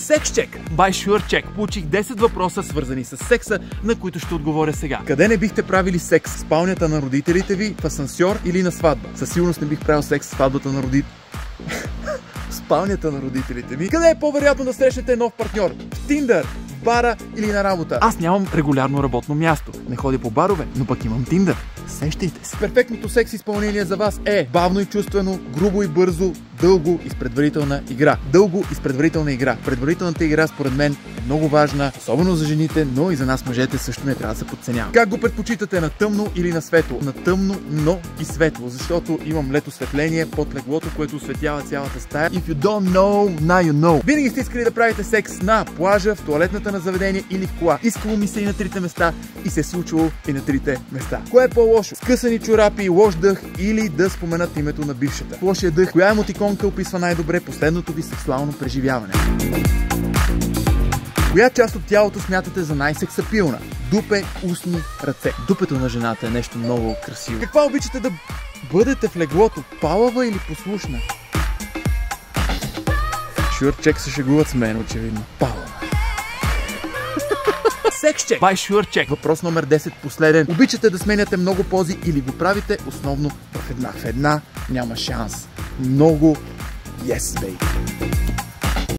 Секс-чек by SureCheck. Получих 10 въпроса, свързани с секса, на които ще отговоря сега. Къде не бихте правили секс? В спалнята на родителите ви, в асансьор или на сватба? Със сигурност не бих правил секс в сватбата на родителите. В спалнята на родителите ми. Къде е по-вероятно да срещнете нов партньор? В Tinder, в бара или на работа? Аз нямам регулярно работно място. Не ходя по барове, но пък имам Tinder. Сещайте се. Перфектното секс изпълнение за вас е бавно и чувствено, грубо и бързо, дълго и с предварителна игра. Дълго и с предварителна игра. Предварителната игра според мен е много важна, особено за жените, но и за нас мъжете също не трябва да се подценява. Как го предпочитате, на тъмно или на светло? На тъмно, но и светло, защото имам лед осветление под леглото, което осветява цялата стая. If you don't know, now you know. Винаги сте искали да правите секс на плажа, в тоалетната на заведение или в кола. Искало ми се и на трите места и се е случило и на трите места. Кое е по-лошо? Скъсани чорапи, лош дъх или да споменат името на бившата? Лошия дъх. Коя емотиконка описва най-добре последното ви сексуално преживяване? Коя част от тялото смятате за най-сексапилна? Дупе, устни, ръце. Дупето на жената е нещо много красиво. Каква обичате да бъдете в леглото? Палава или послушна? SureCheck се шегуват с мен, очевидно. Палава. Секс-чек by SureCheck. Въпрос номер 10, последен. Обичате да сменяте много пози или го правите основно в една? В една няма шанс. Много yes, baby.